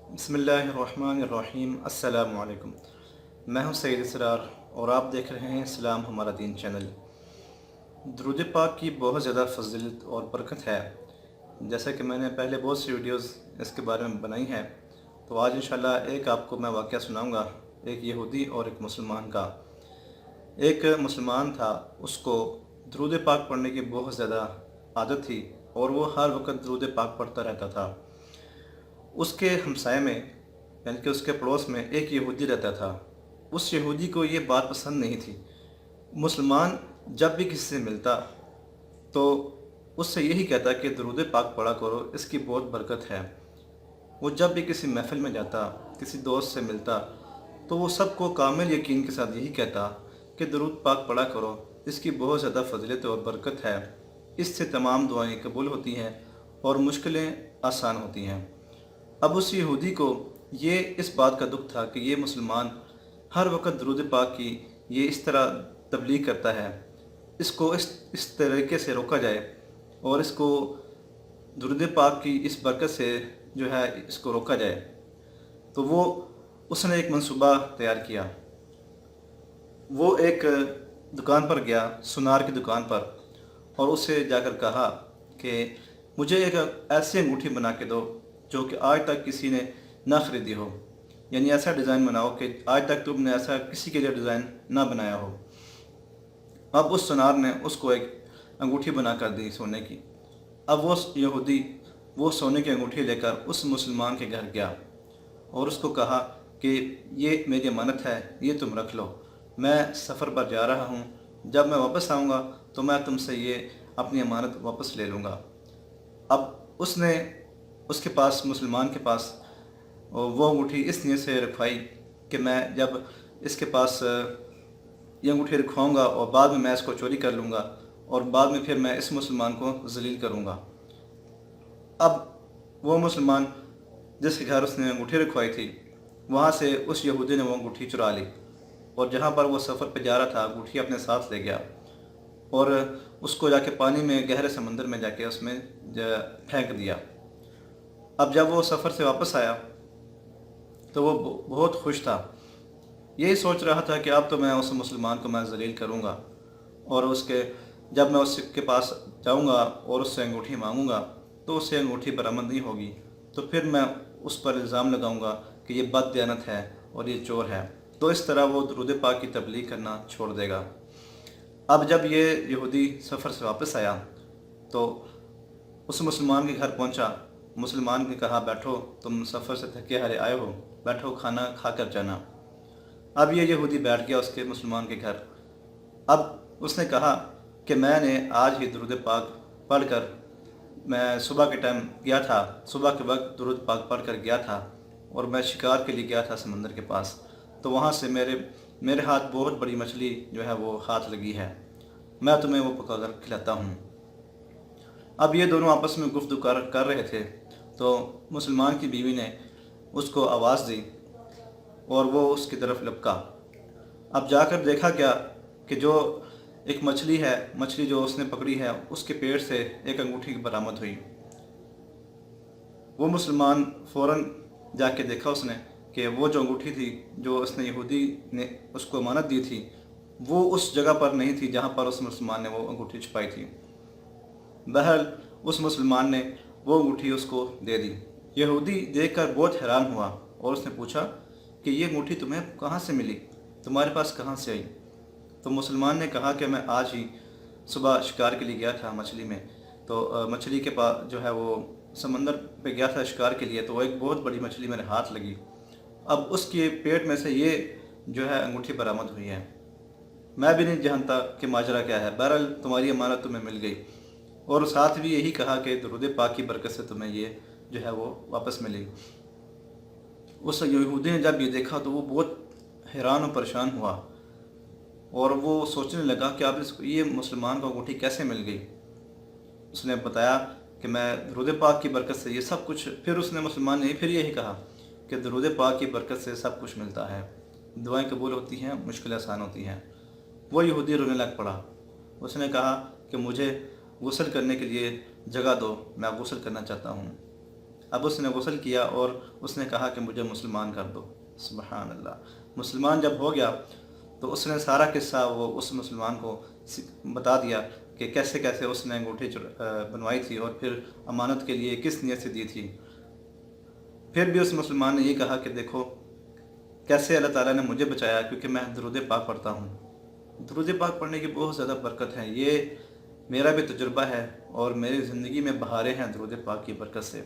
बिस्मिल्लाहिर्रहमानिर्रहीम। अस्सलाम वालेकुम। मैं हूं सैयद इसरार और आप देख रहे हैं इस्लाम हमारा दीन चैनल। दुरूद पाक की बहुत ज़्यादा फजीलत और बरकत है। जैसा कि मैंने पहले बहुत सी वीडियोस इसके बारे में बनाई हैं, तो आज इंशाल्लाह एक आपको मैं वाक़या सुनाऊंगा, एक यहूदी और एक मुसलमान का। एक मुसलमान था, उसको दुरूद पाक पढ़ने की बहुत ज़्यादा आदत थी और वो हर वक्त दुरूद पाक पढ़ता रहता था। उसके हमसाये में यानी कि उसके पड़ोस में एक यहूदी रहता था। उस यहूदी को ये बात पसंद नहीं थी। मुसलमान जब भी किसी से मिलता तो उससे यही कहता कि दुरूद पाक पढ़ा करो, इसकी बहुत बरकत है। वो जब भी किसी महफ़िल में जाता, किसी दोस्त से मिलता, तो वो सबको कामिल यकीन के साथ यही कहता कि दुरूद पाक पढ़ा करो, इसकी बहुत ज़्यादा फजीलत और बरकत है। इससे तमाम दुआएं कबूल होती हैं और मुश्किलें आसान होती हैं। अब उस यहूदी को ये इस बात का दुख था कि ये मुसलमान हर वक्त दुरूद पाक की ये इस तरह तबलीग करता है, इसको इस तरीके से रोका जाए और इसको दुरूद पाक की इस बरकत से जो है इसको रोका जाए। तो उसने एक मंसूबा तैयार किया। वो एक दुकान पर गया, सुनार की दुकान पर, और उससे जाकर कहा कि मुझे एक ऐसी अंगूठी बना के दो जो कि आज तक किसी ने ना ख़रीदी हो, यानी ऐसा डिज़ाइन बनाओ कि आज तक तुमने ऐसा किसी के लिए डिज़ाइन ना बनाया हो। अब उस सुनार ने उसको एक अंगूठी बना कर दी सोने की। अब वो यहूदी वो सोने की अंगूठी लेकर उस मुसलमान के घर गया और उसको कहा कि ये मेरी अमानत है, ये तुम रख लो, मैं सफ़र पर जा रहा हूँ, जब मैं वापस आऊँगा तो मैं तुमसे ये अपनी अमानत वापस ले लूँगा। अब उसने उसके पास मुसलमान के पास वो अंगूठी इस नीयत से रखवाई कि मैं जब इसके पास ये अंगूठी रखवाऊँगा और बाद में मैं इसको चोरी कर लूँगा और बाद में फिर मैं इस मुसलमान को ज़लील करूँगा। अब वो मुसलमान जिसके घर उसने अंगूठी रखवाई थी, वहाँ से उस यहूदी ने वो अंगूठी चुरा ली और जहाँ पर वो सफ़र पर जा रहा था अंगूठी अपने साथ ले गया और उसको जाके पानी में, गहरे समंदर में जाके उसमें फेंक दिया। अब जब वो सफ़र से वापस आया तो वो बहुत खुश था। यही सोच रहा था कि अब तो मैं उस मुसलमान को मैं ज़लील करूँगा और जब मैं उसके पास जाऊँगा और उससे अंगूठी मांगूँगा तो उससे अंगूठी बरामद नहीं होगी, तो फिर मैं उस पर इल्ज़ाम लगाऊँगा कि ये बददयानत है और ये चोर है। तो इस तरह वो दुरूद पाक की तबलीग करना छोड़ देगा। अब जब ये यहूदी सफ़र से वापस आया तो उस मुसलमान के घर पहुँचा। मुसलमान ने कहा, बैठो, तुम सफ़र से थके हारे आए हो, बैठो, खाना खा कर जाना। अब ये यहूदी बैठ गया उसके मुसलमान के घर। अब उसने कहा कि मैंने आज ही दुरूद पाक पढ़कर, मैं सुबह के टाइम गया था, सुबह के वक्त दुरूद पाक पढ़ कर गया था और मैं शिकार के लिए गया था समंदर के पास, तो वहाँ से मेरे हाथ बहुत बड़ी मछली जो है वो हाथ लगी है, मैं तुम्हें वो पका कर खिलाता हूँ। अब ये दोनों आपस में गुफ्तगू कर रहे थे तो मुसलमान की बीवी ने उसको आवाज़ दी और वो उसकी तरफ लपका। अब जाकर देखा क्या कि जो एक मछली जो उसने पकड़ी है, उसके पेट से एक अंगूठी बरामद हुई। वो मुसलमान फ़ौरन जाके देखा उसने कि वो जो अंगूठी थी जो उसने यहूदी ने उसको अमानत दी थी, वो उस जगह पर नहीं थी जहाँ पर उस मुसलमान ने वो अंगूठी छुपाई थी। बहरहाल उस मुसलमान ने वो अंगूठी उसको दे दी। यहूदी देखकर बहुत हैरान हुआ और उसने पूछा कि ये अंगूठी तुम्हें कहाँ से मिली, तुम्हारे पास कहाँ से आई? तो मुसलमान ने कहा कि मैं आज ही सुबह शिकार के लिए गया था मछली में, तो मछली के पास जो है वो समंदर पे गया था शिकार के लिए, तो वो एक बहुत बड़ी मछली मेरे हाथ लगी। अब उसके पेट में से ये जो है अंगूठी बरामद हुई है। मैं भी नहीं जानता कि माजरा क्या है। बहरहाल तुम्हारी अमानत तुम्हें मिल गई, और साथ भी यही कहा कि दुरूद पाक की बरकत से तुम्हें ये जो है वो वापस मिली। उस यहूदी ने जब ये देखा तो वो बहुत हैरान और परेशान हुआ और वो सोचने लगा कि अब ये मुसलमान को अंगूठी कैसे मिल गई। उसने बताया कि मैं दुरूद पाक की बरकत से ये सब कुछ, फिर उसने मुसलमान ने फिर यही कहा कि दुरूद पाक की बरकत से सब कुछ मिलता है, दुआएं कबूल होती हैं, मुश्किलें आसान होती हैं। वो यहूदी रोने लग पड़ा। उसने कहा कि मुझे गुस्ल करने के लिए जगह दो, मैं गुस्ल करना चाहता हूँ। اب اس نے غسل کیا اور اس نے کہا کہ مجھے مسلمان کر دو۔ سبحان اللہ! مسلمان جب ہو گیا تو اس نے سارا قصہ وہ اس مسلمان کو بتا دیا کہ کیسے کیسے اس نے انگوٹھی بنوائی تھی اور پھر امانت کے لیے کس نیت سے دی تھی۔ پھر بھی اس مسلمان نے یہ کہا کہ دیکھو کیسے اللہ تعالیٰ نے مجھے بچایا، کیونکہ میں درود پاک پڑھتا ہوں۔ درود پاک پڑھنے کی بہت زیادہ برکت ہے، یہ میرا بھی تجربہ ہے اور میری زندگی میں بہاریں ہیں درود پاک کی برکت سے۔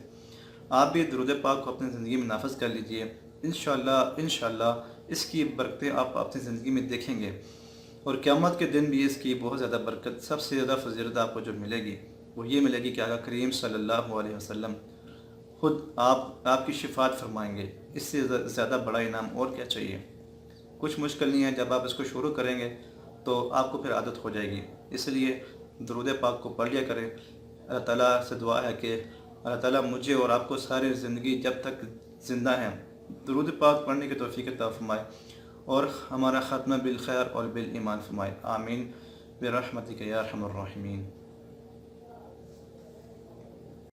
آپ بھی درود پاک کو اپنی زندگی میں نافذ کر لیجئے، انشاءاللہ اس کی برکتیں آپ اپنی زندگی میں دیکھیں گے، اور قیامت کے دن بھی اس کی بہت زیادہ برکت، سب سے زیادہ فضیلت آپ کو جو ملے گی وہ یہ ملے گی کہ آقا کریم صلی اللہ علیہ وسلم خود آپ کی شفاعت فرمائیں گے۔ اس سے زیادہ بڑا انعام اور کیا چاہیے؟ کچھ مشکل نہیں ہے، جب آپ اس کو شروع کریں گے تو آپ کو پھر عادت ہو جائے گی۔ اس لیے درود پاک کو پڑھ لیا کریں۔ اللہ تعالیٰ سے دعا ہے کہ اللہ تعالیٰ مجھے اور آپ کو ساری زندگی جب تک زندہ ہیں درود پاک پڑھنے کی توفیق عطا فرمائے، اور ہمارا خاتمہ بالخیر اور بالایمان فرمائے۔ آمین برحمتک یا ارحم الراحمین۔